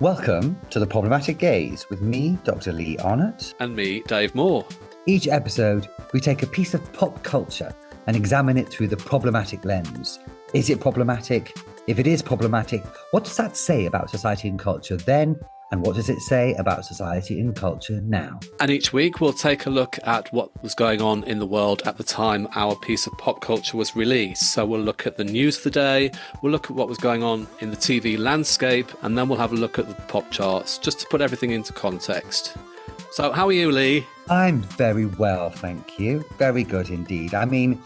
Welcome to The Problematic Gaze with me, Dr. Lee Arnott. And me, Dave Moore. Each episode, we take a piece of pop culture and examine it through the problematic lens. Is it problematic? If it is problematic, what does that say about society and culture then? And what does it say about society and culture now? And each week we'll take a look at what was going on in the world at the time our piece of pop culture was released. So we'll look at the news of the day, we'll look at what was going on in the TV landscape, and then we'll have a look at the pop charts, just to put everything into context. So how are you, Lee? I'm very well, thank you. Very good indeed. I mean,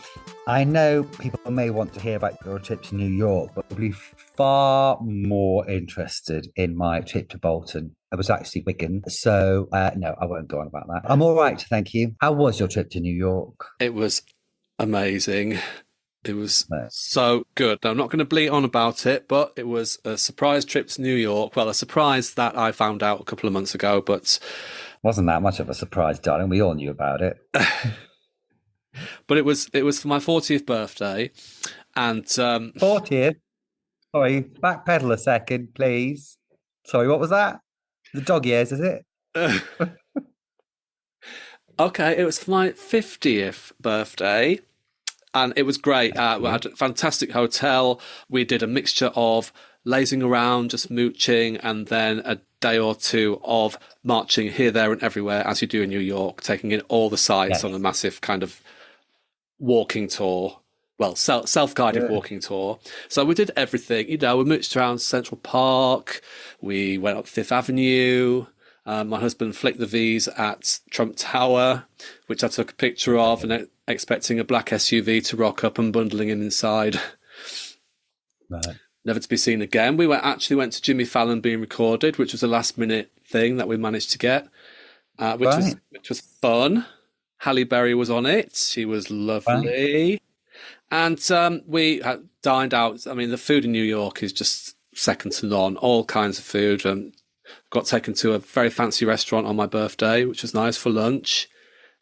I know people may want to hear about your trip to New York, but will be far more interested in my trip to Bolton. It was actually Wigan. So, no, I won't go on about that. I'm all right, thank you. How was your trip to New York? It was amazing. It was so good. Now, I'm not going to bleat on about it, but it was a surprise trip to New York. Well, a surprise that I found out a couple of months ago, but... Wasn't that much of a surprise, darling. We all knew about it. But it was for my 40th birthday, and 40th. Sorry, backpedal a second, please. Sorry, what was that? The dog years, is it? Okay, it was for my 50th birthday, and it was great. We had a fantastic hotel. We did a mixture of lazing around, just mooching, and then a day or two of marching here, there, and everywhere, as you do in New York, taking in all the sights on a massive kind of walking tour. Well, self-guided walking tour. So we did everything. You know, we mooched around Central Park. We went up Fifth Avenue. My husband flicked the V's at Trump Tower, which I took a picture of, and expecting a black SUV to rock up and bundling him inside. Right. Never to be seen again. We actually went to Jimmy Fallon being recorded, which was a last-minute thing that we managed to get, which was fun. Halle Berry was on it. She was lovely. Right. And we dined out. I mean, the food in New York is just second to none. All kinds of food. Got taken to a very fancy restaurant on my birthday, which was nice for lunch.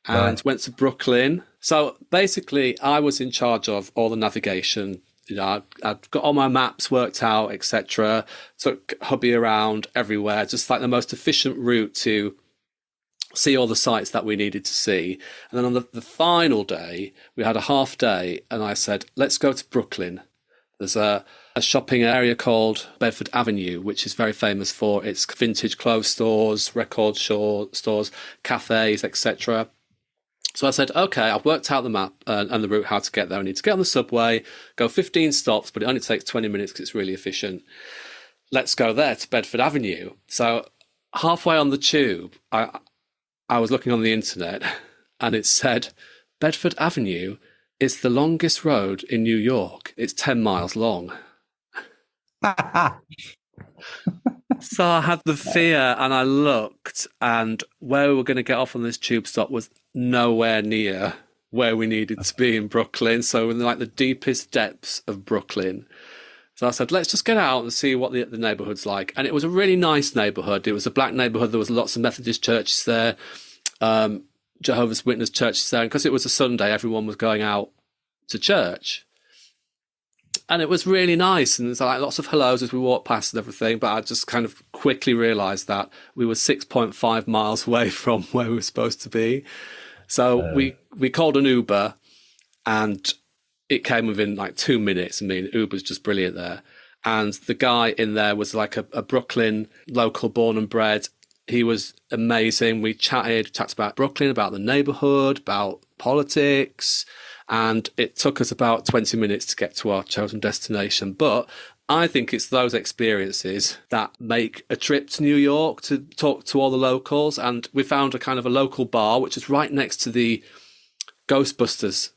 And went to Brooklyn. So basically, I was in charge of all the navigation. You know, I'd got all my maps worked out, etc. Took hubby around everywhere, just like the most efficient route to see all the sites that we needed to see. And then on the final day, we had a half day, and I said, let's go to Brooklyn. There's a shopping area called Bedford Avenue, which is very famous for its vintage clothes stores, record stores, cafes, etc. So I said, okay, I've worked out the map and the route, how to get there. I need to get on the subway, go 15 stops, but it only takes 20 minutes because it's really efficient. Let's go there to Bedford Avenue. So halfway on the tube, I was looking on the internet, and it said, Bedford Avenue is the longest road in New York. It's 10 miles long. So I had the fear, and I looked, and where we were going to get off on this tube stop was nowhere near where we needed to be in Brooklyn. So in like the deepest depths of Brooklyn. So I said, let's just get out and see what the neighborhood's like. And it was a really nice neighborhood. It was a black neighborhood. There was lots of Methodist churches there, Jehovah's Witness churches there. And because it was a Sunday, everyone was going out to church. And it was really nice. And there's like lots of hellos as we walked past and everything. But I just kind of quickly realized that we were 6.5 miles away from where we were supposed to be. So we called an Uber, and it came within like 2 minutes. I mean, Uber's just brilliant there. And the guy in there was like a Brooklyn local, born and bred. He was amazing. We chatted about Brooklyn, about the neighborhood, about politics. And it took us about 20 minutes to get to our chosen destination. But I think it's those experiences that make a trip to New York, to talk to all the locals. And we found a kind of a local bar, which is right next to the Ghostbusters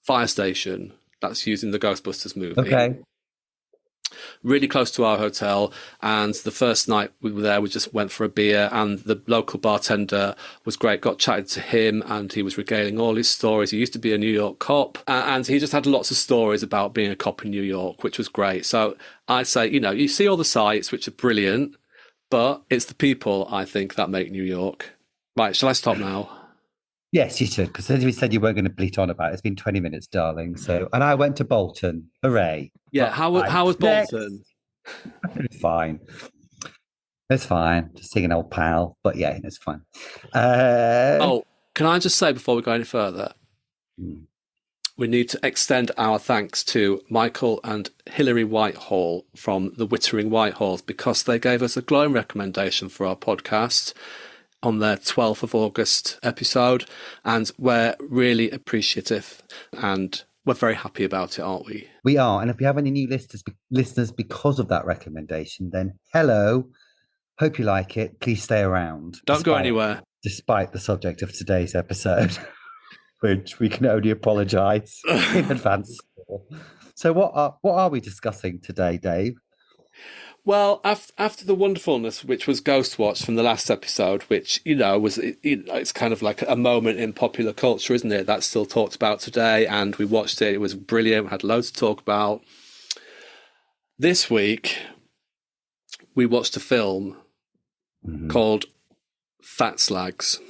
fire station that's used in the Ghostbusters movie. Okay. Really close to our hotel. And the first night we were there, we just went for a beer, and the local bartender was great. Got chatted to him, and he was regaling all his stories. He used to be a New York cop, and he just had lots of stories about being a cop in New York, which was great. So I'd say, you know, you see all the sites, which are brilliant, but it's the people, I think, that make New York. Right, shall I stop now? Yes, you should, because you said you weren't going to bleat on about it. It's been 20 minutes, darling. So, and I went to Bolton. Hooray. Yeah, how was Bolton? Fine. It's fine. Just seeing an old pal. But yeah, it's fine. Uh, Oh, can I just say before we go any further, hmm. we need to extend our thanks to Michael and Hilary Whitehall from the Wittering Whitehalls because they gave us a glowing recommendation for our podcast on their 12th of August episode, and we're really appreciative and we're very happy about it, aren't we? We are. And if we have any new listeners because of that recommendation, then hello. Hope you like it. Please stay around. Don't go anywhere. Despite the subject of today's episode, which we can only apologise in advance for. So what are we discussing today, Dave? Well, after the wonderfulness, which was Ghostwatch from the last episode, which was it's kind of like a moment in popular culture, isn't it? That's still talked about today, and we watched it. It was brilliant. We had loads to talk about. This week, we watched a film called Fat Slags.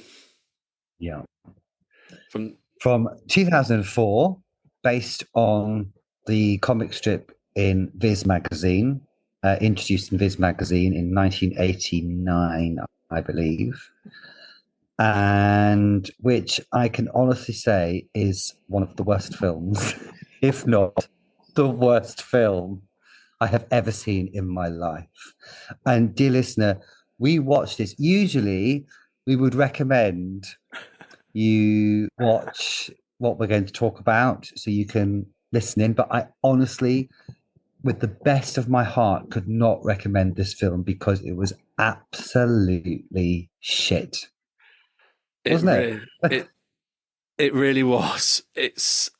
Yeah, from 2004, based on the comic strip in Viz magazine. Introduced in Viz magazine in 1989, I believe, and which I can honestly say is one of the worst films, if not the worst film I have ever seen in my life. And dear listener, we watched this. Usually, we would recommend you watch what we're going to talk about so you can listen in, but I honestly, with the best of my heart, could not recommend this film because it was absolutely shit. Wasn't It really was. It's.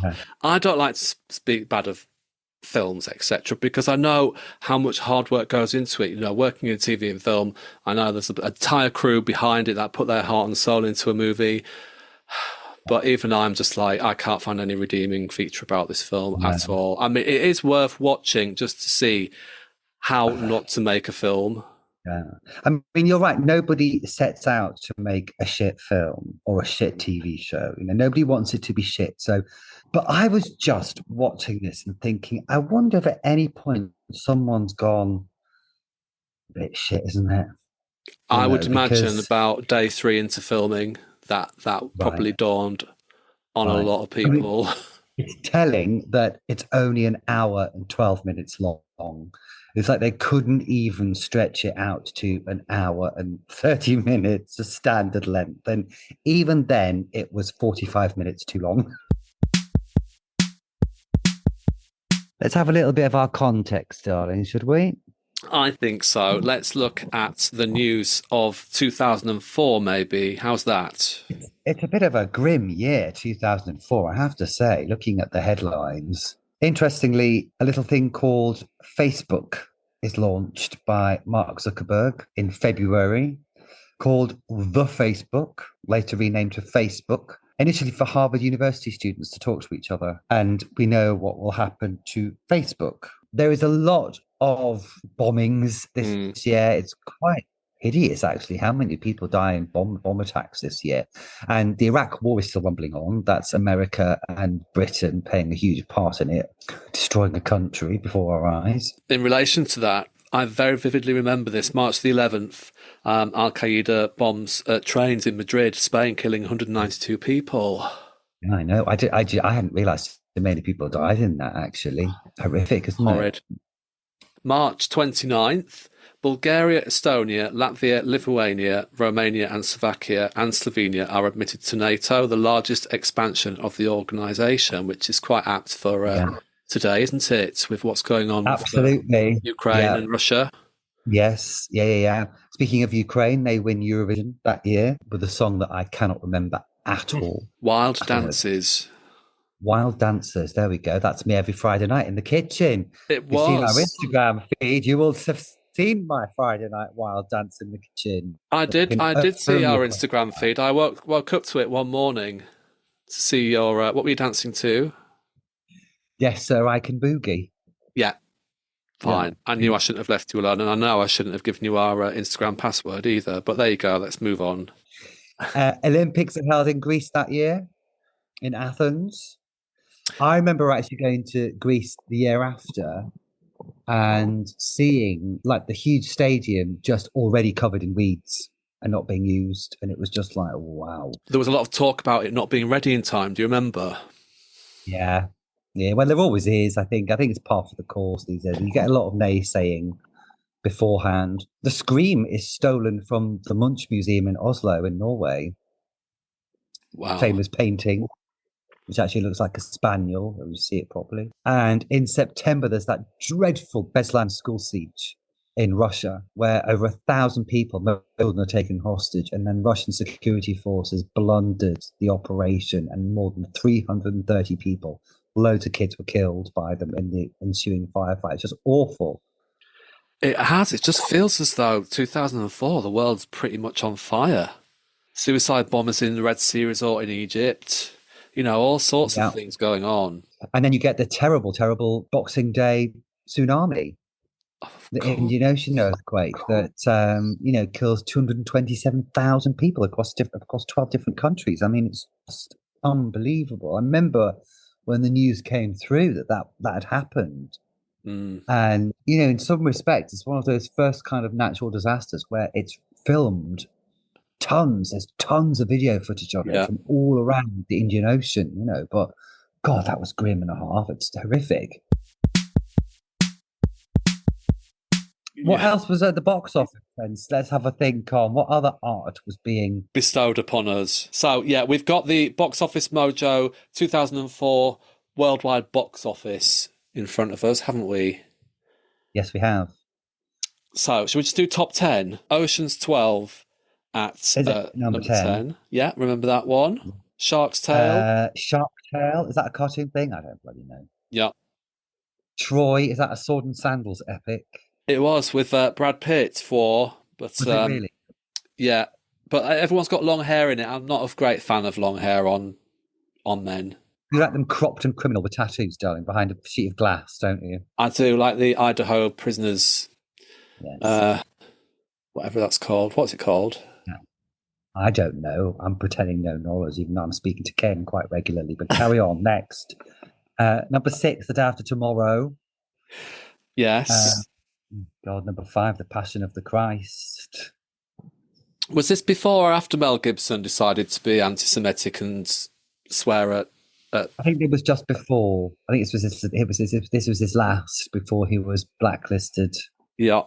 Yeah. I don't like to speak bad of films, etc., because I know how much hard work goes into it. Working in TV and film, I know there's an entire crew behind it that put their heart and soul into a movie. But even I'm just like, I can't find any redeeming feature about this film at all. I mean, it is worth watching just to see how not to make a film. Yeah. I mean, you're right. Nobody sets out to make a shit film or a shit TV show. Nobody wants it to be shit. So, but I was just watching this and thinking, I wonder if at any point someone's gone a bit shit, isn't it? I would imagine about day 3 into filming that probably dawned on a lot of people. I mean, it's telling that it's only an hour and 12 minutes long. It's like they couldn't even stretch it out to an hour and 30 minutes, a standard length. And even then, it was 45 minutes too long. Let's have a little bit of our context, darling, should we? I think so. Let's look at the news of 2004, maybe. How's that? It's a bit of a grim year, 2004, I have to say, looking at the headlines. Interestingly, a little thing called Facebook is launched by Mark Zuckerberg in February, called The Facebook, later renamed to Facebook, initially for Harvard University students to talk to each other. And we know what will happen to Facebook. There is a lot of bombings this year. It's quite hideous, actually, how many people die in bomb attacks this year. And the Iraq war is still rumbling on. That's America and Britain playing a huge part in it, destroying the country before our eyes. In relation to that, I very vividly remember this. March the 11th, Al-Qaeda bombs trains in Madrid, Spain, killing 192 people. Yeah, I know. I hadn't realised so many people died in that, actually. Horrific, isn't Horrid. it? March 29th, Bulgaria, Estonia, Latvia, Lithuania, Romania and Slovakia and Slovenia are admitted to NATO, the largest expansion of the organisation, which is quite apt for today, isn't it, with what's going on with Ukraine and Russia? Yes, yeah. Speaking of Ukraine, they win Eurovision that year with a song that I cannot remember at all. Wild Dances. Wild Dancers, there we go. That's me every Friday night in the kitchen. It was. If you've seen our Instagram feed, you will have seen my Friday night wild dance in the kitchen. I did see our Instagram feed. I woke up to it one morning to see your, what were you dancing to? Yes, Sir, I Can Boogie. Yeah, fine. Yeah. I knew I shouldn't have left you alone, and I know I shouldn't have given you our Instagram password either, but there you go. Let's move on. Olympics are held in Greece that year, in Athens. I remember actually going to Greece the year after and seeing like the huge stadium just already covered in weeds and not being used. And it was just like, wow. There was a lot of talk about it not being ready in time. Do you remember? Yeah. Yeah. Well, there always is, I think. I think it's part of the course these days. You get a lot of naysaying beforehand. The Scream is stolen from the Munch Museum in Oslo in Norway. Wow. Famous painting, which actually looks like a spaniel when you see it properly. And in September, there's that dreadful Beslan school siege in Russia, where over 1,000 people, most of them, are taken hostage, and then Russian security forces blundered the operation, and more than 330 people, loads of kids, were killed by them in the ensuing firefight. It's just awful. It has. It just feels as though 2004, the world's pretty much on fire. Suicide bombers in the Red Sea resort in Egypt. You know, all sorts of things going on. And then you get the terrible, terrible Boxing Day tsunami, the Indian Ocean earthquake that kills 227,000 people across 12 different countries. I mean, it's just unbelievable. I remember when the news came through that had happened. And in some respects, it's one of those first kind of natural disasters where it's filmed tons. There's tons of video footage of it from all around the Indian Ocean. But God, that was grim and a half. It's horrific. What else was at the box office, friends? Let's have a think on what other art was being bestowed upon us. So, yeah, we've got the Box Office Mojo 2004 worldwide box office in front of us, haven't we? Yes, we have. So, should we just do top 10? Ocean's 12 at number 10. Yeah, remember that one? Shark's Tale. Shark Tale, is that a cartoon thing? I don't bloody know. Yeah. Troy, is that a sword and sandals epic? It was with Brad Pitt but was it really? Yeah, but everyone's got long hair in it. I'm not a great fan of long hair on men. You like them cropped and criminal with tattoos, darling, behind a sheet of glass, don't you? I do like the Idaho prisoners. Yes. Whatever that's called. What's it called? I don't know. I'm pretending no knowledge, even though I'm speaking to Ken quite regularly. But carry on. Next, number 6, The Day After Tomorrow. Yes. God, number 5, The Passion of the Christ. Was this before or after Mel Gibson decided to be anti-Semitic and swear at? I think it was just before. I think this was his last before he was blacklisted. Yeah.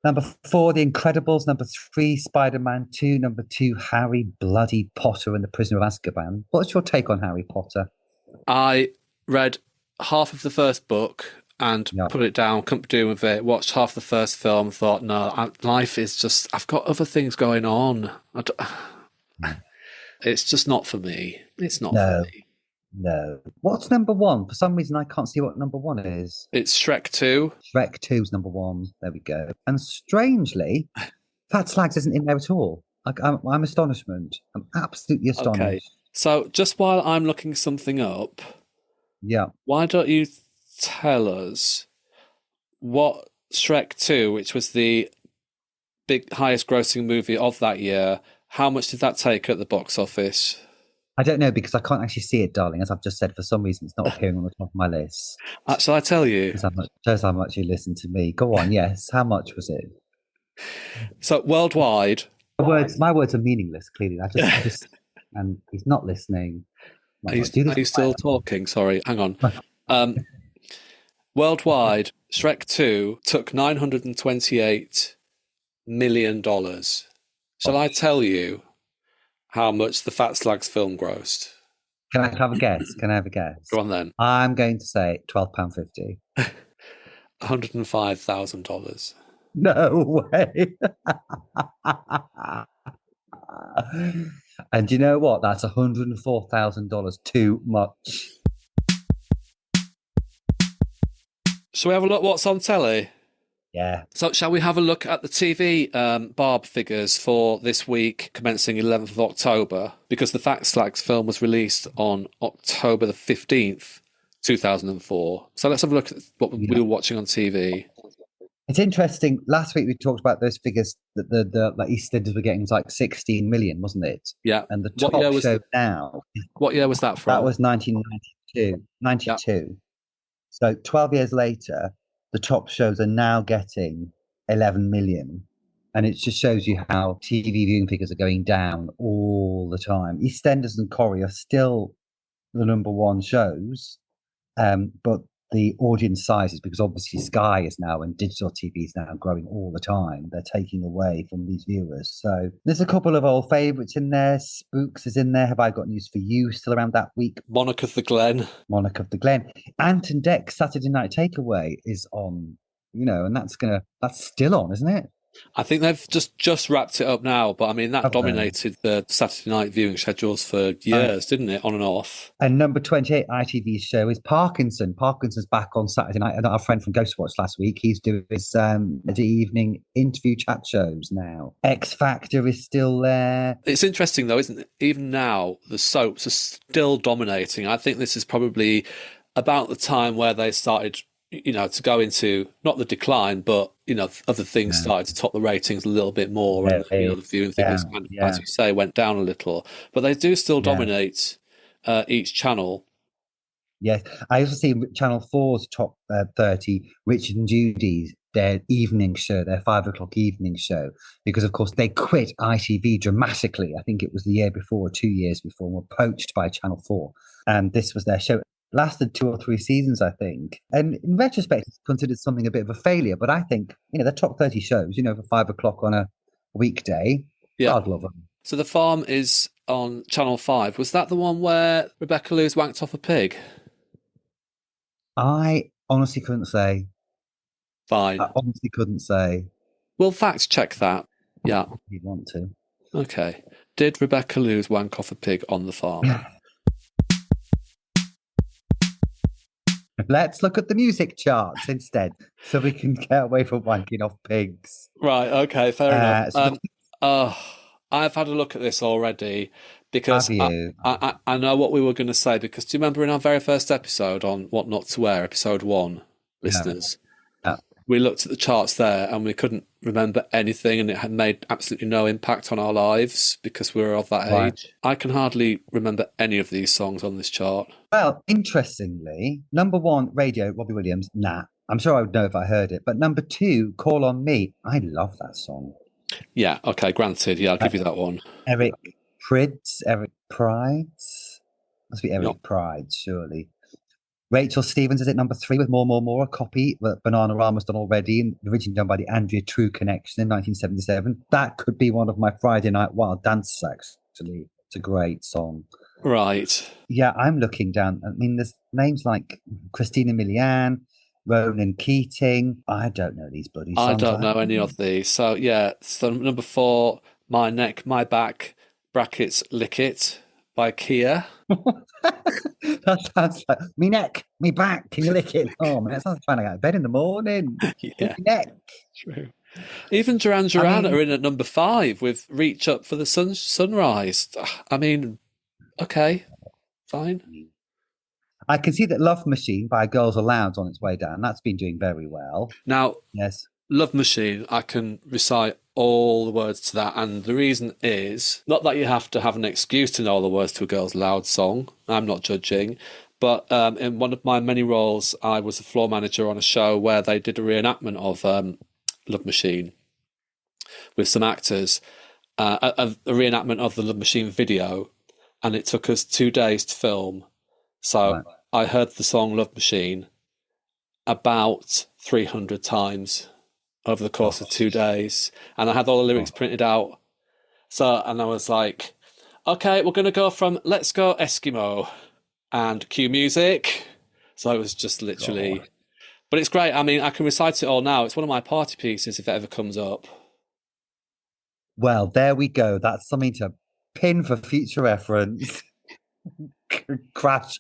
Number 4, The Incredibles. Number 3, Spider-Man 2. Number 2, Harry Bloody Potter and the Prisoner of Azkaban. What's your take on Harry Potter? I read half of the first book and put it down, couldn't be doing with it. Watched half the first film, thought, no, life is just, I've got other things going on. It's just not for me. It's not for me. No. What's number 1? For some reason, I can't see what number 1 is. It's Shrek 2. Shrek 2's number 1. There we go. And strangely, Fat Slags isn't in there at all. I'm astonishment. I'm absolutely astonished. Okay. So just while I'm looking something up, why don't you tell us what Shrek 2, which was the highest grossing movie of that year, how much did that take at the box office? I don't know, because I can't actually see it, darling. As I've just said, for some reason, it's not appearing on the top of my list. Shall I tell you? Shows how much you listen to me. Go on, yes. How much was it? So worldwide, my words are meaningless. Clearly, I just and he's not listening. Are you still talking? Sorry, hang on. Worldwide, Shrek 2 took $928 million. Shall I tell you how much the Fat Slags film grossed? Can I have a guess? Go on then. I'm going to say £12.50. $105,000. No way. And you know what? That's $104,000 too much. Shall we have a look what's on telly? Yeah. So shall we have a look at the TV Barb figures for this week, commencing 11th of October? Because the Fat Slags film was released on October the 15th, 2004. So let's have a look at what we were watching on TV. It's interesting. Last week we talked about those figures that the EastEnders were getting was like 16 million, wasn't it? Yeah. And the top show now. What year was that from? That was 1990. 92, Yeah. 92. So 12 years later, the top shows are now getting 11 million. And it just shows you how TV viewing figures are going down all the time. EastEnders and Corrie are still the number one shows, but the audience sizes, because obviously Sky is now and digital TV is now growing all the time. They're taking away from these viewers. So there's a couple of old favourites in there. Spooks is in there. Have I Got News for You? Still around that week. Monarch of the Glen. Monarch of the Glen. Ant and Dec's Saturday Night Takeaway is on, and that's still on, isn't it? I think they've just wrapped it up now, but I mean that Have they? dominated the Saturday night viewing schedules for years, didn't it? On and off. And number 28 ITV's show is Parkinson. Parkinson's back on Saturday night. And our friend from Ghostwatch last week, he's doing his evening interview chat shows now. X Factor is still there. It's interesting though, isn't it? Even now, the soaps are still dominating. I think this is probably about the time where they started, to go into not the decline, but other things started to top the ratings a little bit more, and the viewing figures, as you say, went down a little. But they do still dominate each channel. Yes, I also see Channel 4's top 30, Richard and Judy's, their evening show, their 5 o'clock evening show, because of course they quit ITV dramatically. I think it was the year before or 2 years before, and were poached by Channel 4. And this was their show. Lasted 2 or 3 seasons, I think. And in retrospect, it's considered something a bit of a failure. But I think, the top 30 shows, for 5 o'clock on a weekday, God love them. So The Farm is on Channel 5. Was that the one where Rebecca Lewis wanked off a pig? I honestly couldn't say. Fine. I honestly couldn't say. We'll fact check that. Yeah. If you want to. Okay. Did Rebecca Lewis wank off a pig on The Farm? Let's look at the music charts instead, so we can get away from wanking off pigs. Right, okay, fair enough. I've had a look at this already because I know what we were going to say, because do you remember in our very first episode on What Not to Wear, episode 1, listeners, we looked at the charts there and we couldn't remember anything, and it had made absolutely no impact on our lives because we were of that age. I can hardly remember any of these songs on this chart. Well, interestingly, number 1, Radio, Robbie Williams, nah. I'm sure I would know if I heard it. But number 2, Call on Me. I love that song. Yeah, okay, granted. Yeah, I'll give you that one. Eric Prides? Must be Eric Prides, surely. Rachel Stevens is at number 3 with More, a copy that Bananarama's done already, and originally done by the Andrea True Connection in 1977. That could be one of my Friday night wild dances, actually. It's a great song. Right. Yeah, I'm looking down. I mean, there's names like Christina Milian, Ronan Keating. I don't know these bloody songs. I don't know any of these. So, yeah, so number 4, My Neck, My Back, brackets, Lick It, by Kia. That sounds like me neck, me back, can you lick it? Oh man, that sounds like trying to get out of bed in the morning. Yeah, neck. True. Even Duran Duran are in at number 5 with Reach Up for the Sunrise. I mean, okay, fine. I can see that Love Machine by Girls Aloud's on its way down. That's been doing very well. Now, yes, Love Machine, I can recite all the words to that, and the reason is not that you have to have an excuse to know the words to a Girls Aloud song. I'm not judging, but in one of my many roles, I was a floor manager on a show where they did a reenactment of Love Machine with some actors, a reenactment of the Love Machine video, and it took us 2 days to film. So right. I heard the song Love Machine about 300 times over the course of 2 days, and I had all the lyrics printed out. And I was like, okay, we're going to go from Let's Go Eskimo and cue music. So it was just literally, but it's great. I mean, I can recite it all now. It's one of my party pieces if it ever comes up. Well, there we go. That's something to pin for future reference. Crash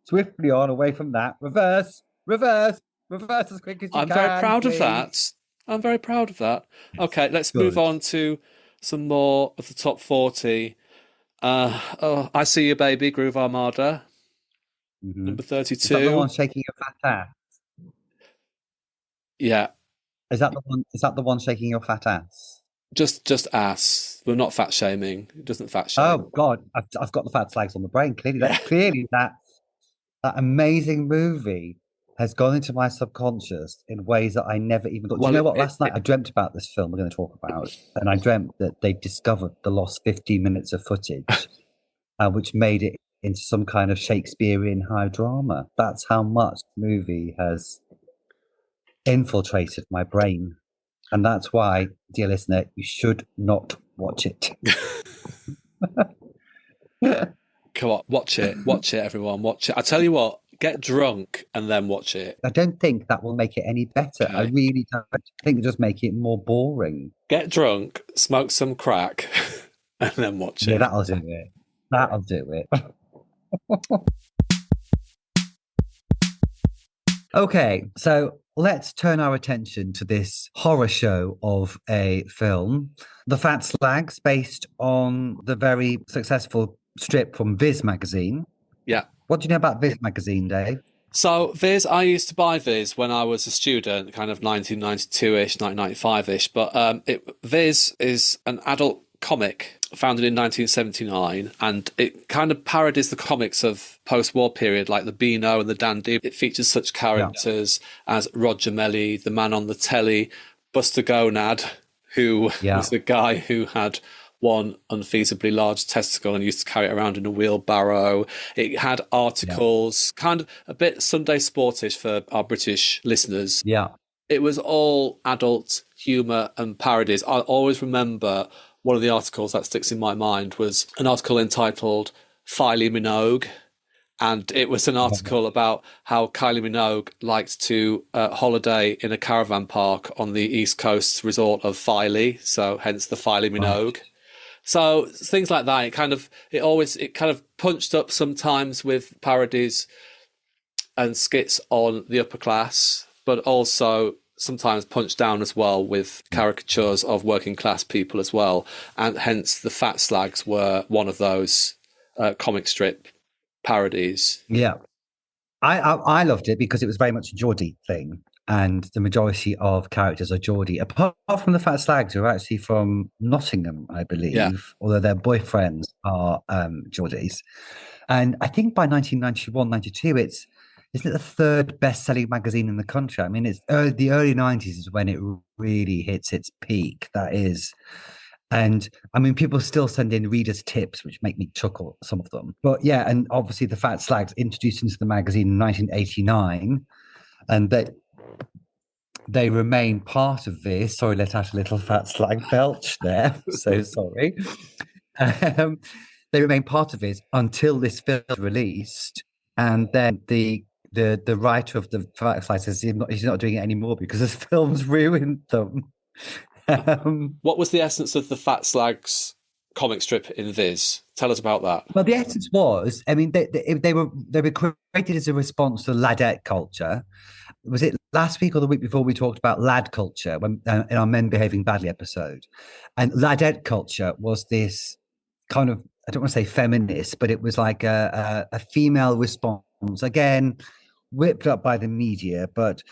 swiftly on away from that. Reverse as quick as you can. I'm very proud of that. I'm very proud of that. Okay, let's move on to some more of the top 40. I See You Baby, Groove Armada. Mm-hmm. Number 32. Is that the one shaking your fat ass? Yeah. Is that the one shaking your fat ass? Just ass. We're not fat shaming. It doesn't fat shame. Oh God, I've got the Fat Slags on the brain. Clearly that That amazing movie has gone into my subconscious in ways that I never even got. Do you Well, know what? Last night I dreamt about this film we're going to talk about, and I dreamt that they discovered the lost 15 minutes of footage, which made it into some kind of Shakespearean high drama. That's how much the movie has infiltrated my brain. And that's why, dear listener, you should not watch it. come on, watch it, everyone, watch it. I tell you what, get drunk and then watch it. I don't think that will make it any better. I Okay, really don't. I think it just make it more boring. get drunk, smoke some crack, and then watch Yeah, it. that'll do it. That'll do it. Okay, so let's turn our attention to this horror show of a film, The Fat Slags, based on the very successful strip from Viz magazine. Yeah. What do you know about Viz magazine, Dave? So Viz, I used to buy Viz when I was a student, kind of 1992-ish, 1995-ish. But Viz is an adult comic founded in 1979, and it kind of parodies the comics of post-war period, like the Beano and the Dandy. It features such characters as Roger Melly, the man on the telly, Buster Gonad, who was the guy who had one unfeasibly large testicle and used to carry it around in a wheelbarrow. It had articles, kind of a bit Sunday sportish for our British listeners. Yeah. It was all adult humour and parodies. I always remember one of the articles that sticks in my mind was an article entitled Kylie Minogue. And it was an article about how Kylie Minogue liked to holiday in a caravan park on the East Coast resort of Filey, so hence the Kylie Minogue. Right. So things like that, it kind of punched up sometimes with parodies and skits on the upper class, but also sometimes punched down as well with caricatures of working class people as well. And hence the Fat Slags were one of those comic strip parodies. Yeah. I loved it because it was very much a Geordie thing. And the majority of characters are Geordie, apart from the Fat Slags, who are actually from Nottingham, I believe, although their boyfriends are Geordies. And I think by 1991, 92, isn't it the third best-selling magazine in the country? I mean, it's the early 90s is when it really hits its peak. That is. And I mean, people still send in readers' tips, which make me chuckle, some of them. But yeah, and obviously the Fat Slags introduced into the magazine in 1989, and they remain part of this. Sorry, let out a little Fat Slag belch there. So sorry. They remain part of it until this film is released, and then the writer of the Fat Slags says he's not doing it anymore because this film's ruined them. What was the essence of the Fat Slags comic strip in Viz? Tell us about that. Well, the essence was, I mean, they were created as a response to ladette culture. Was it last week or the week before we talked about lad culture when in our Men Behaving Badly episode? And ladette culture was this kind of, I don't want to say feminist, but it was like a female response, again, whipped up by the media, but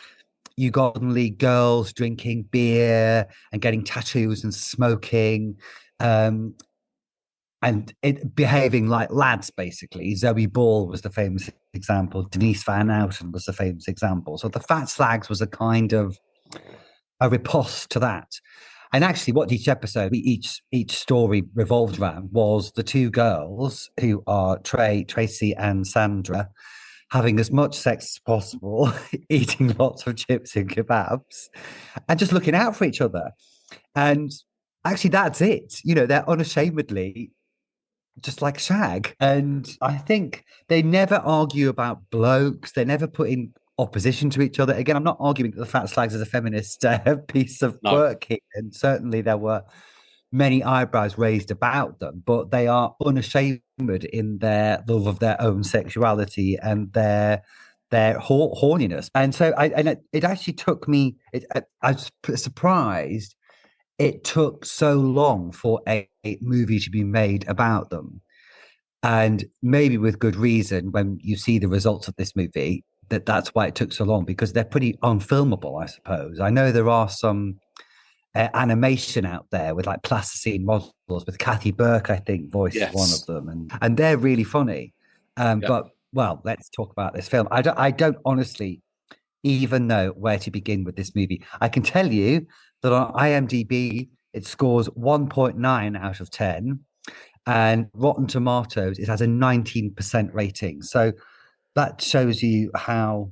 you got only girls drinking beer and getting tattoos and smoking, and it behaving like lads, basically. Zoe Ball was the famous example. Denise Van Outen was the famous example. So the Fat Slags was a kind of a riposte to that. And actually, what each episode, each story revolved around was the two girls who are Tracy and Sandra, having as much sex as possible, eating lots of chips and kebabs, and just looking out for each other. And actually, that's it. You know, they're unashamedly just like shag. And I think they never argue about blokes. They never put in opposition to each other. Again, I'm not arguing that the Fat Slags is a feminist piece of work here. And certainly there were many eyebrows raised about them, but they are unashamed in their love of their own sexuality and their horniness. And so it actually took me, I was surprised it took so long for a movie to be made about them. And maybe with good reason, when you see the results of this movie, that's why it took so long, because they're pretty unfilmable, I suppose. I know there are some animation out there with like plasticine models, with Kathy Burke, I think, voices one of them, and they're really funny. But well, let's talk about this film. I don't honestly even know where to begin with this movie. I can tell you that on IMDb, it scores 1.9 out of 10, and Rotten Tomatoes, it has a 19% rating. So that shows you how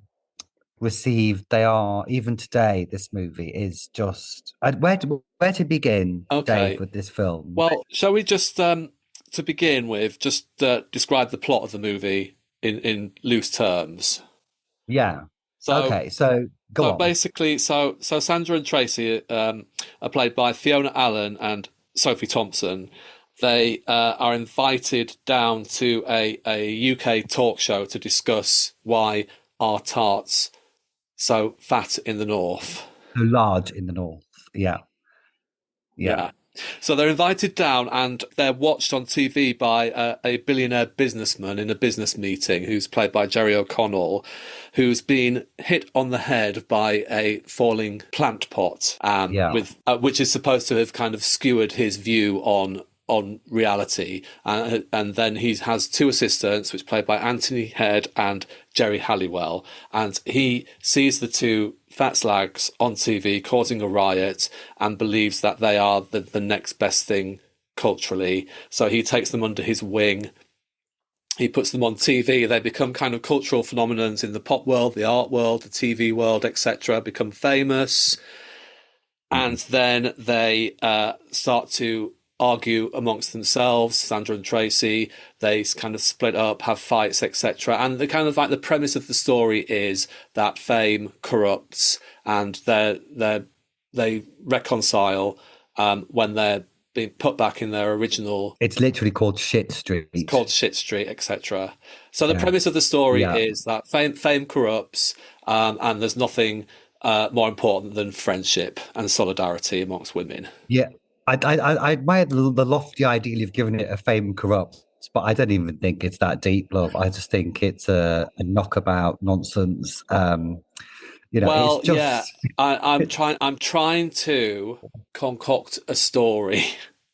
received they are. Even today, this movie is just where to begin, Dave, Okay. with this film? Well, shall we just to begin with, just describe the plot of the movie in loose terms? Yeah. So Okay, so go so on. basically, so Sandra and Tracy are played by Fiona Allen and Sophie Thompson. They are invited down to a UK talk show to discuss why are tarts so fat in the north. So large in the north. Yeah, yeah, Yeah. So they're invited down and they're watched on TV by a billionaire businessman in a business meeting who's played by Jerry O'Connell, who's been hit on the head by a falling plant pot, yeah, with which is supposed to have kind of skewered his view on reality. And then he has two assistants, which are played by Anthony Head and Jerry Halliwell, and he sees the two Fat Slags on TV causing a riot and believes that they are the next best thing culturally. So he takes them under his wing. He puts them on TV. They become kind of cultural phenomenons in the pop world, the art world, the TV world, etc. Become famous. And then they start to argue amongst themselves, Sandra and Tracy. They kind of split up, have fights, etc. And the kind of like the premise of the story is that fame corrupts, and they reconcile when they're being put back in their original. it's literally called Shit Street. It's called Shit Street, etc. So the Yeah, premise of the story yeah, is that fame corrupts, and there's nothing more important than friendship and solidarity amongst women. yeah. I admire the lofty ideal you've given it, a fame corrupts, but I don't even think it's that deep, love. I just think it's a knockabout nonsense. It's Well, yeah, just I'm trying. I'm trying to concoct a story,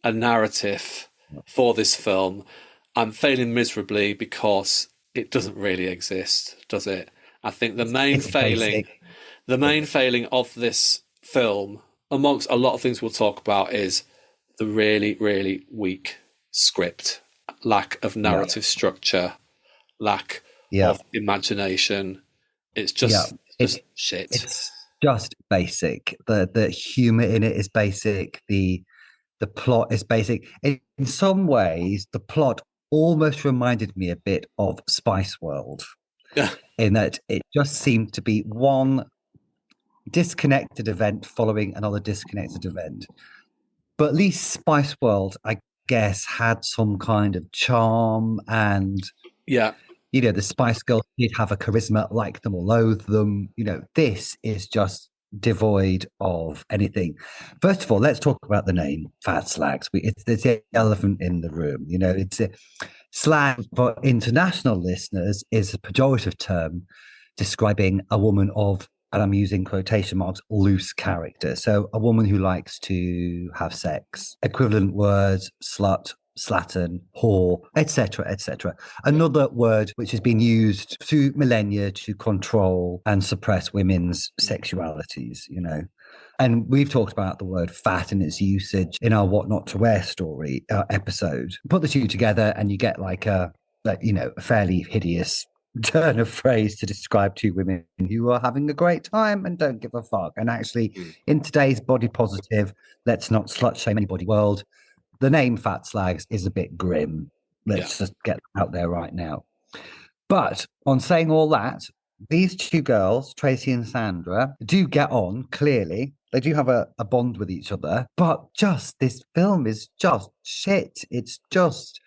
a narrative for this film. I'm failing miserably because it doesn't really exist, does it? I think it's basic. the main failing of this film, amongst a lot of things we'll talk about, is the really, really weak script, lack of Yeah, narrative structure, lack yeah, of imagination. It's yeah. just shit. It's just basic. The humor in it is basic. The plot is basic. In some ways, the plot almost reminded me a bit of Spice World, Yeah, in that it just seemed to be one disconnected event following another disconnected event. But at least Spice World, I guess, had some kind of charm, and yeah. the Spice Girls did have a charisma, like them or loathe them. This is just devoid of anything. First of all, let's talk about the name Fat Slags. It's the elephant in the room. It's a slang for international listeners is a pejorative term describing a woman of, and I'm using quotation marks, loose character. So a woman who likes to have sex. Equivalent words: slut, slattern, whore, etc., etc. Another word which has been used through millennia to control and suppress women's sexualities. And we've talked about the word fat and its usage in our What Not to Wear story episode. Put the two together and you get like a fairly hideous turn of phrase to describe two women who are having a great time and don't give a fuck. And actually, in today's body positive, let's not slut shame anybody world, the name Fat Slags is a bit grim. Yeah. Let's just get out there right now. But on saying all that, these two girls, Tracy and Sandra, do get on, clearly. They do have a bond with each other. But just this film is just shit. It's just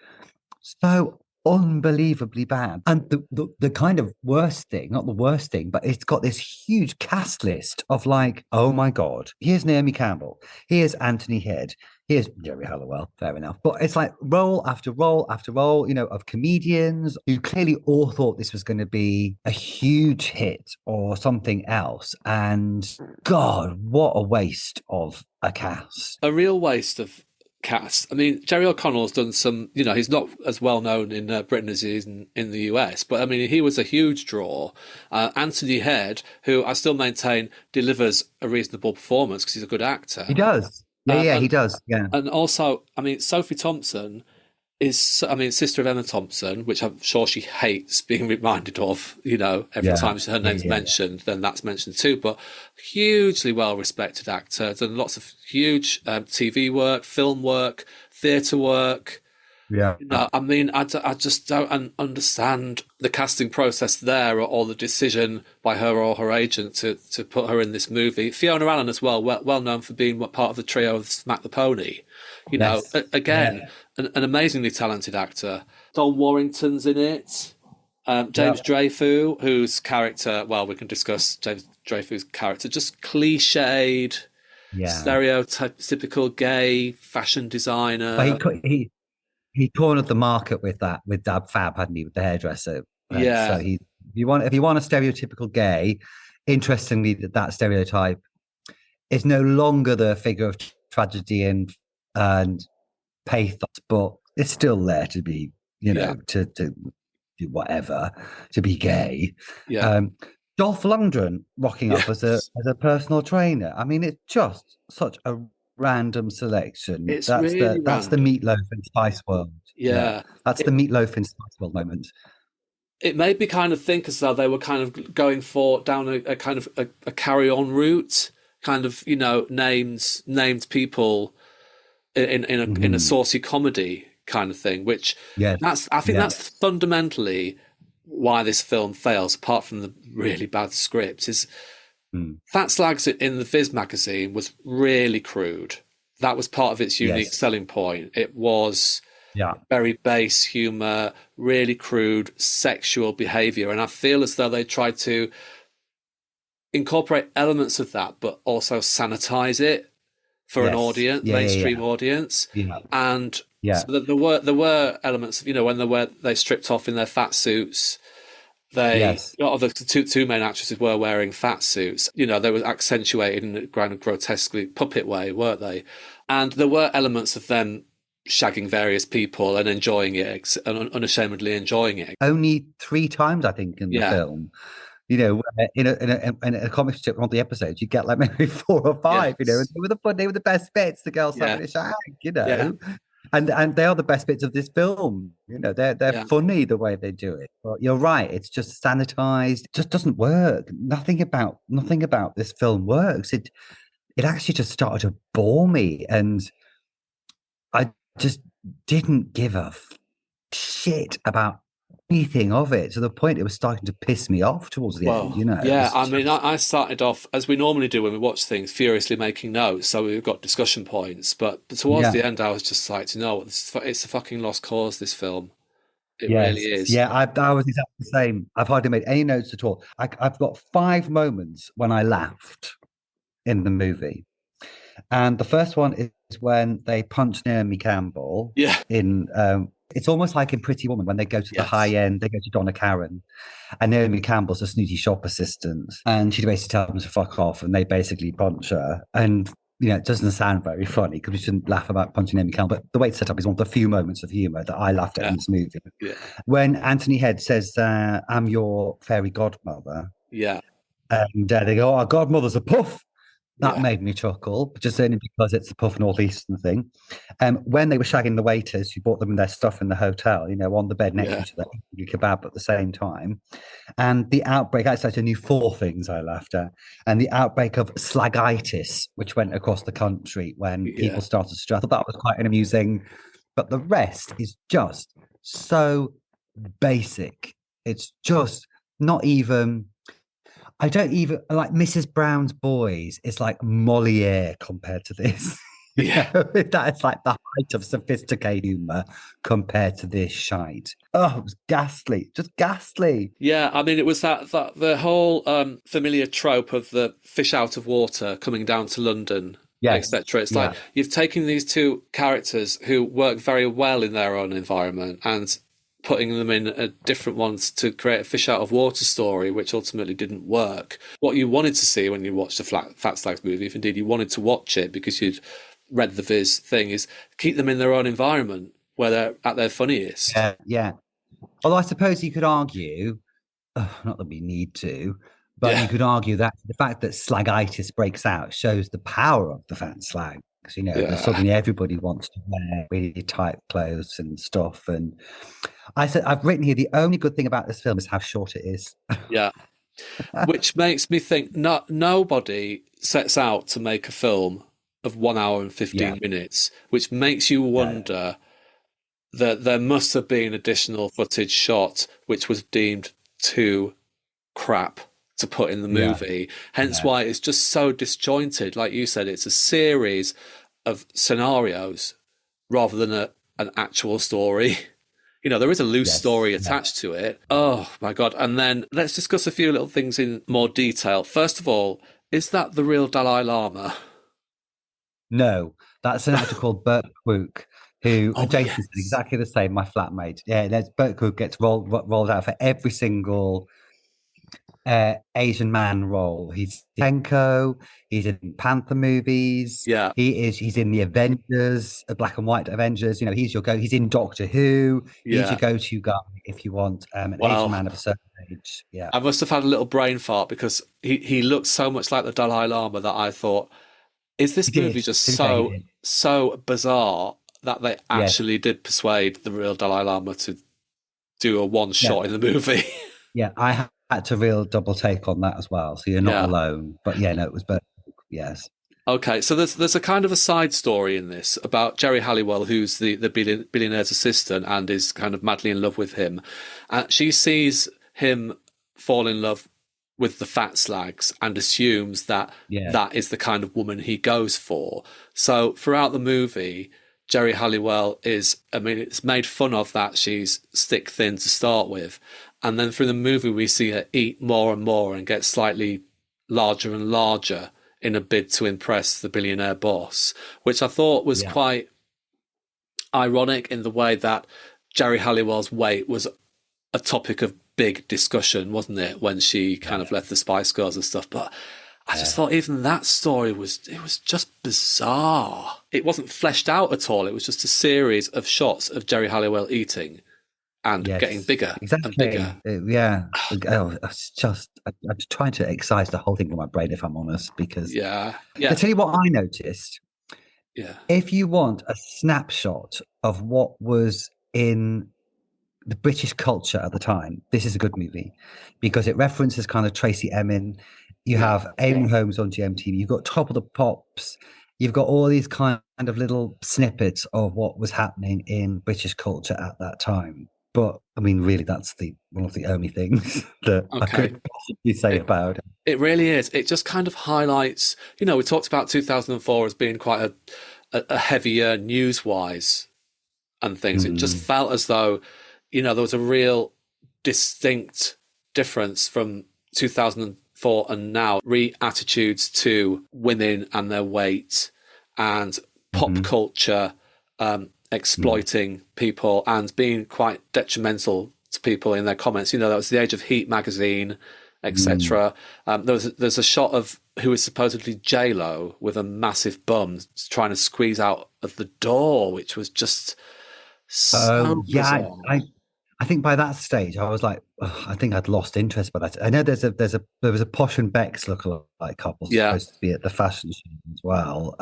so unbelievably bad. And the kind of worst thing, not the worst thing, but it's got this huge cast list of like, oh my God, here's Naomi Campbell, here's Anthony Head, here's Jerry Halliwell, fair enough. But it's like role after role after role, of comedians who clearly all thought this was going to be a huge hit or something else. And God, what a waste of a cast. A real waste of cast. I mean, Jerry O'Connell's done some, he's not as well known in Britain as he is in the US, but I mean, he was a huge draw. Anthony Head, who I still maintain delivers a reasonable performance because he's a good actor. He does. Yeah, Um, yeah, he and does. Yeah. and also, I mean, Sophie Thompson is, I mean, sister of Emma Thompson, which I'm sure she hates being reminded of, every Yeah. time her name's mentioned, then that's mentioned too. But hugely well respected actor, done lots of huge TV work, film work, theatre work. Yeah. I mean, I just don't understand the casting process there, or the decision by her or her agent to put her in this movie. Fiona Allen as well known for being part of the trio of Smack the Pony. Yes. Again, Yeah. an amazingly talented actor. Don Warrington's in it. James Dreyfus, whose character, well, we can discuss James Dreyfus' character, just cliched, stereotypical gay fashion designer. But he cornered the market with Dab Fab, hadn't he, with the hairdresser? Yeah. So if you want a stereotypical gay, interestingly, that stereotype is no longer the figure of tragedy and pathos, but it's still there to be, to do whatever, to be gay. Yeah. Dolph Lundgren rocking up as a personal trainer. I mean, it's just such a random selection. It's That's really that's the Meatloaf in Spice World. Yeah. That's the Meatloaf in Spice World moment. It made me kind of think as though they were kind of going down a kind of a carry-on route, kind of, named people in a saucy comedy kind of thing, which I think that's fundamentally why this film fails, apart from the really bad script, is Fat Slags in the Viz magazine was really crude. That was part of its unique selling point. It was very base humour, really crude sexual behaviour, and I feel as though they tried to incorporate elements of that, but also sanitize it for an audience, mainstream audience. And so there were elements of, when they stripped off in their fat suits. The two main actresses were wearing fat suits. They were accentuated in a kind of grotesquely puppet way, weren't they? And there were elements of them shagging various people and enjoying it, and unashamedly enjoying it. Only 3 times, I think, in the film. In a comic strip, one of the episodes, you get like maybe 4 or 5. And they were the best bits. The girls having a shag, and they are the best bits of this film. They're funny the way they do it. But you're right; it's just sanitized. It just doesn't work. Nothing about this film works. It actually just started to bore me, and I just didn't give a shit about anything of it, to the point it was starting to piss me off towards the end. Yeah, I mean, I started off, as we normally do when we watch things, furiously making notes, so we've got discussion points, but towards the end I was just like, it's a fucking lost cause, this film. It really is. Yeah, I was exactly the same. I've hardly made any notes at all. I've got 5 moments when I laughed in the movie, and the first one is when they punch Naomi Campbell in it's almost like in Pretty Woman when they go to the high end, they go to Donna Karen, and Naomi Campbell's a snooty shop assistant, and she basically tells them to fuck off, and they basically punch her. And it doesn't sound very funny because we shouldn't laugh about punching Naomi Campbell, but the way it's set up is one of the few moments of humour that I laughed at in this movie. When Anthony Head says, "I'm your fairy godmother," and they go, "Our godmother's a puff." That made me chuckle, just only because it's a puff northeastern thing. When they were shagging the waiters who bought them their stuff in the hotel, on the bed next to each other, eating a kebab at the same time. And the outbreak, actually, I knew 4 things I laughed at. And the outbreak of slagitis, which went across the country when people started to struggle. That was quite an amusing, but the rest is just so basic. It's just not even... I don't even like Mrs. Brown's Boys. It's like Moliere compared to this. That's like the height of sophisticated humor compared to this shite. Oh, it was ghastly, just ghastly. Yeah, I mean, it was that the whole familiar trope of the fish out of water coming down to London, etc. It's like you've taken these 2 characters who work very well in their own environment and putting them in different ones to create a fish out of water story, which ultimately didn't work. What you wanted to see when you watched the Fat Slags movie, if indeed you wanted to watch it because you'd read the Viz thing, is keep them in their own environment where they're at their funniest. Yeah. Well, I suppose you could argue, not that we need to, but Yeah, you could argue that the fact that slagitis breaks out shows the power of the fat slags. You know, that yeah, suddenly everybody wants to wear really tight clothes and stuff. And I said, I've written here, the only good thing about this film is how short it is. yeah. Which makes me think not nobody sets out to make a film of 1 hour and Yeah. 15 minutes, which makes you No. wonder that there must have been additional footage shot which was deemed too crap to put in the Yeah. movie. Hence Yeah. why it's just so disjointed. Like you said, it's a series of scenarios rather than an actual story. You know, there is a loose Yes. story Yeah. attached to it. Oh my God. And then let's discuss a few little things in more detail. First of all, is that the real Dalai Lama? No, that's an actor called Bert Kwok, who Oh, Jason said yes. exactly the same. My flatmate, yeah, there's Bert Kwok gets rolled out for every single Asian man role. He's Tenko. He's in Panther movies. Yeah. He's in the Avengers, black and white Avengers. You know, he's your go. He's in Doctor Who. He's Yeah. your go-to guy if you want an Asian Well, man of a certain age. Yeah, I must have had a little brain fart because he looked so much like the Dalai Lama that I thought, is he this movie did. just To be fair, he so did. so bizarre that they Yes. actually did persuade the real Dalai Lama to do a one Yeah. shot in the movie? Yeah, I had to real double take on that as well. So you're not Yeah. alone. But yeah, no, it was Bert. Yes. Okay, so there's a kind of a side story in this about Jerry Halliwell, who's the billionaire's assistant and is kind of madly in love with him. She sees him fall in love with the Fat Slags and assumes that Yeah. that is the kind of woman he goes for. So throughout the movie, Jerry Halliwell is, I mean, it's made fun of that she's stick thin to start with. And then through the movie, we see her eat more and more and get slightly larger and larger in a bid to impress the billionaire boss, which I thought was Yeah. quite ironic in the way that Jerry Halliwell's weight was a topic of big discussion, wasn't it, when she kind of left the Spice Girls and stuff. But I just thought even that story was just bizarre. It wasn't fleshed out at all. It was just a series of shots of Jerry Halliwell eating and Yes. getting bigger Exactly. and bigger. Yeah. Oh, it's just I'm trying to excise the whole thing from my brain, if I'm honest, because Yeah. I Yeah. tell you what I noticed. Yeah. If you want a snapshot of what was in the British culture at the time, this is a good movie because it references kind of Tracy Emin. You Yeah. have Amy Holmes on GMTV. You've got Top of the Pops. You've got all these kind of little snippets of what was happening in British culture at that time. But I mean, really, that's one of the only things that I Okay. could possibly say about it. It really is. It just kind of highlights, you know, we talked about 2004 as being quite a heavier news-wise and things. It just felt as though, you know, there was a real distinct difference from 2004 and now, attitudes to women and their weight and pop culture exploiting people and being quite detrimental to people in their comments. You know, that was the age of Heat magazine, etc. There's a shot of who is supposedly J-Lo with a massive bum trying to squeeze out of the door, which was just so Yeah, bizarre. I think by that stage I was like, ugh, I think I'd lost interest. But I know there was a Posh and Bex lookalike couple Yeah. supposed to be at the fashion show as well.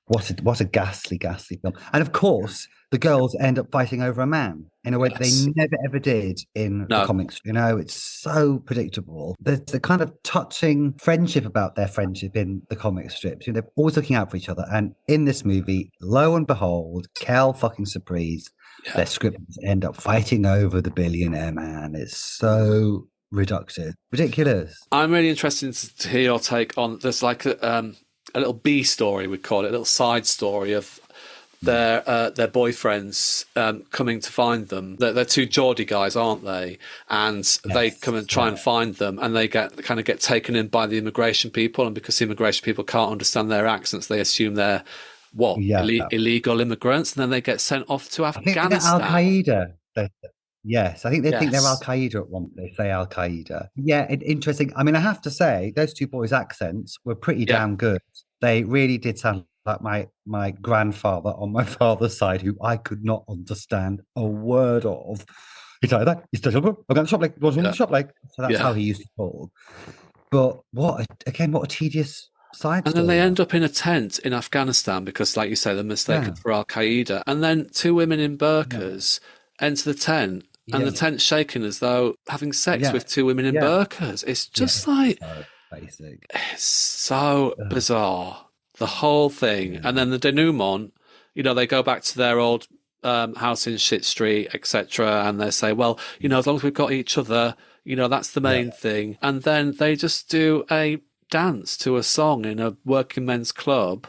What a ghastly film! And of course, the girls end up fighting over a man in a way that they Yes. never ever did in the No. comics. You know, it's so predictable. There's a kind of touching friendship about their friendship in the comic strips. You know, they're always looking out for each other. And in this movie, lo and behold, Kel fucking surprise. Their scripts end up fighting over the billionaire man. It's so reductive, ridiculous. I'm really interested to hear your take on. There's like a little B story, we call it, a little side story of their boyfriends coming to find them. They're two Geordie guys, aren't they? And they come and try and find them, and they get taken in by the immigration people. And because the immigration people can't understand their accents, they assume they're illegal immigrants, and then they get sent off to Afghanistan. Al Qaeda. Yes, I think they think they're Al Yes. Qaeda at one point. They say Al Qaeda. Yeah, interesting. I mean, I have to say, those two boys' accents were pretty Yeah. damn good. They really did sound like my grandfather on my father's side, who I could not understand a word of. He's like that. He's still I'm going to shop like what's wrong with Yeah. the shop like. So that's Yeah. how he used to talk. But what a tedious side And then they story that. end up in a tent in Afghanistan because, like you say, they're mistaken Yeah, for Al Qaeda. And then two women in yeah, burqas enter the tent, and the yeah, tent's shaking as though having sex yeah, with two women in yeah, burqas. It's yeah. just It's like, so basic. it's so Ugh, bizarre, the whole thing. yeah. And then the denouement, they go back to their old house in Shit Street, etc. And they say, well, as long as we've got each other, that's the Yeah. main thing. And then they just do a dance to a song in a working men's club,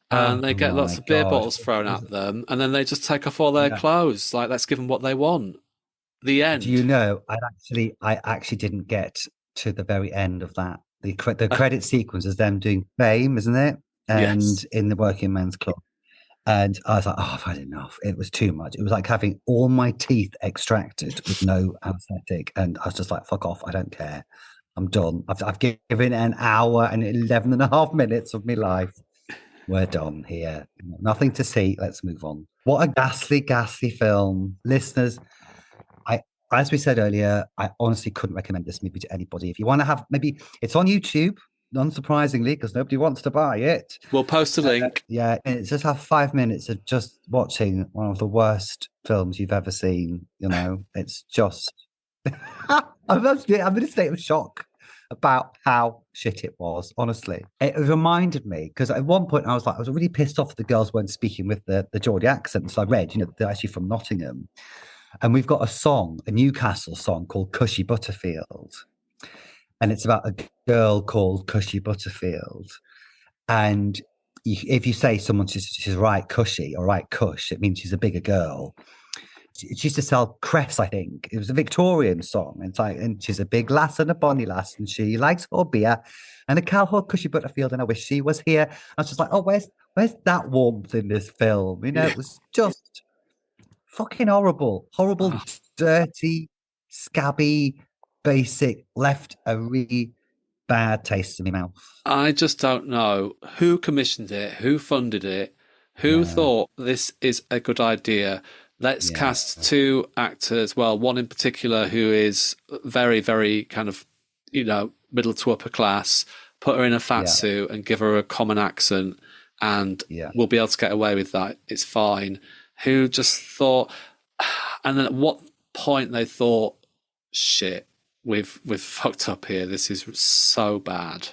and Oh they get lots my of beer God. bottles thrown at them, and then they just take off all their Yeah. clothes. Like, let's give them what they want. The Do you end. know, I actually didn't get to the very end of that. The credit sequence is them doing Fame, isn't it? And Yes. in the Working Men's Club. And I was like, oh, I've had enough. It was too much. It was like having all my teeth extracted with no anesthetic. And I was just like, fuck off. I don't care. I'm done. I've given it an hour and 11 and a half minutes of my life. We're done here. Nothing to see. Let's move on. What a ghastly, ghastly film. Listeners, I, as we said earlier, I honestly couldn't recommend this movie to anybody. If you want to have, maybe it's on YouTube, unsurprisingly, because nobody wants to buy it. We'll post a link. Yeah, and it's just have 5 minutes of just watching one of the worst films you've ever seen. It's just, I'm in a state of shock about how shit it was. Honestly, it reminded me because at one point I was really pissed off that the girls weren't speaking with the Geordie accent. So I read, they're actually from Nottingham. And we've got a Newcastle song called Cushy Butterfield. And it's about a girl called Cushy Butterfield. And if you say she's right cushy or right cush, it means she's a bigger girl. She used to sell cress, I think. It was a Victorian song. And she's a big lass and a bonny lass, and she likes her beer and a cow called Cushy Butterfield, and I wish she was here. I was just like, oh, where's that warmth in this film? Yeah. It was just fucking horrible, Oh, dirty, scabby, basic, left a really bad taste in my mouth. I just don't know who commissioned it, who funded it, who Yeah, thought this is a good idea. Let's yeah, cast two actors. Well, one in particular who is very, very kind of, middle to upper class. Put her in a fat yeah, suit and give her a common accent, and yeah. we'll be able to get away with that. It's fine. Who just thought, and then at what point they thought, shit, we've fucked up here. This is so bad,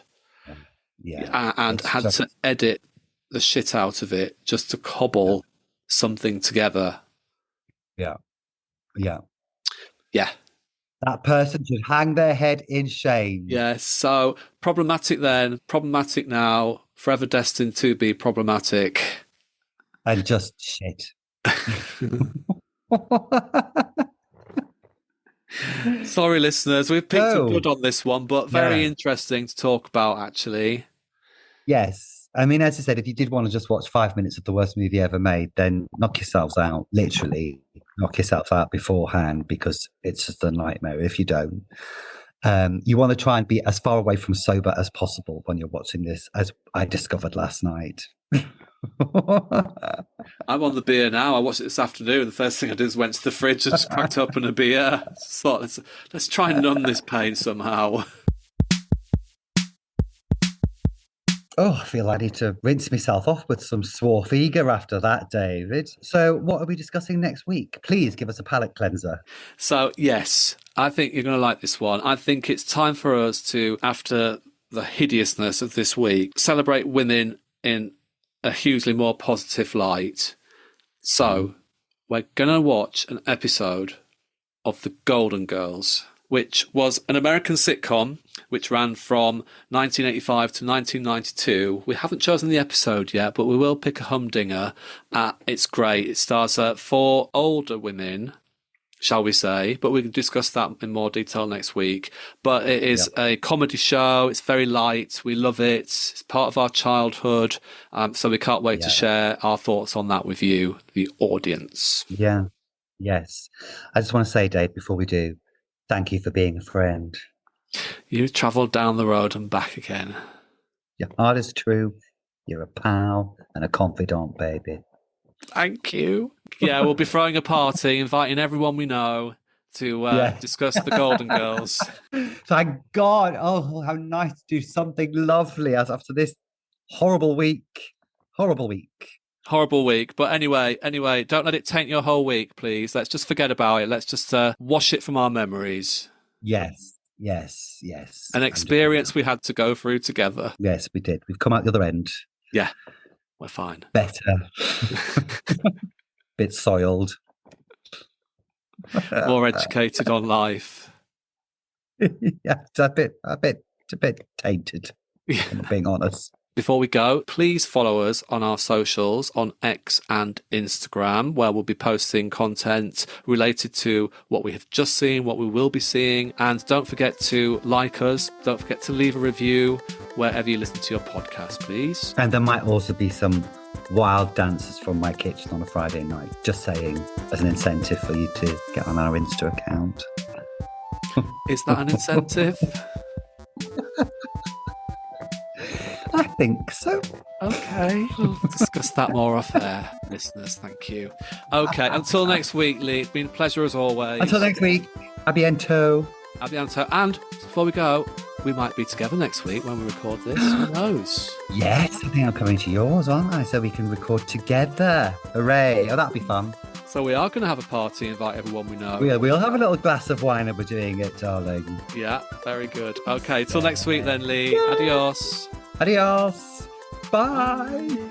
Yeah, and it's had just to edit the shit out of it just to yeah, cobble something together. yeah, yeah. Yeah. That person should hang their head in shame Yeah. So problematic then, problematic now, forever destined to be problematic. and just shit. Sorry, listeners, we've picked up So, good on this one, but very yeah, interesting to talk about, actually. yes. I mean, as I said, if you did want to just watch 5 minutes of the worst movie ever made, then knock yourselves out. Literally, knock yourself out beforehand because it's just a nightmare if you don't. You want to try and be as far away from sober as possible when you're watching this, as I discovered last night. I'm on the beer now. I watched it this afternoon. The first thing I did was went to the fridge and just cracked open a beer. Just thought, let's try and numb this pain somehow. Oh, I feel I need to rinse myself off with some Swarfiga after that, David. So, what are we discussing next week? Please give us a palate cleanser. So, yes, I think you're going to like this one. I think it's time for us to, after the hideousness of this week, celebrate women in a hugely more positive light. So, we're going to watch an episode of The Golden Girls, which was an American sitcom which ran from 1985 to 1992. We haven't chosen the episode yet, but we will pick a humdinger. It's great. It stars 4 older women, shall we say, but we can discuss that in more detail next week. But it is a comedy show. It's very light. We love it. It's part of our childhood. So we can't wait to share our thoughts on that with you, the audience. Yeah. Yes. I just want to say, Dave, before we do, thank you for being a friend. You travelled down the road and back again. Your heart is true. You're a pal and a confidant, baby. Thank you. Yeah, we'll be throwing a party, inviting everyone we know to discuss the Golden Girls. Thank God. Oh, how nice to do something lovely as after this horrible week. Horrible week. But anyway, don't let it taint your whole week, please. Let's just forget about it. Let's just wash it from our memories. Yes. An experience we had to go through together. Yes, we did. We've come out the other end. Yeah, we're fine. Better. Bit soiled. More educated on life. Yeah, it's a bit tainted, if I'm being honest. Before we go, please follow us on our socials on X and Instagram, where we'll be posting content related to what we have just seen, what we will be seeing. And don't forget to like us. Don't forget to leave a review wherever you listen to your podcast, please. And there might also be some wild dances from my kitchen on a Friday night, just saying, as an incentive for you to get on our Insta account. Is that an incentive? I think so. Okay, we'll discuss that more off air, listeners. Thank you. Okay, until next week, Lee. It's been a pleasure as always. Until next week, a bientôt. A bientôt. And before we go, we might be together next week when we record this. Who knows? Yes, I think I'm coming to yours, aren't I? So we can record together. Hooray. Oh, that'll be fun. So we are going to have a party, invite everyone we know. We'll have a little glass of wine and we're doing it, darling. Yeah, very good. Okay, till next week then, Lee. Adios. Adios. Bye.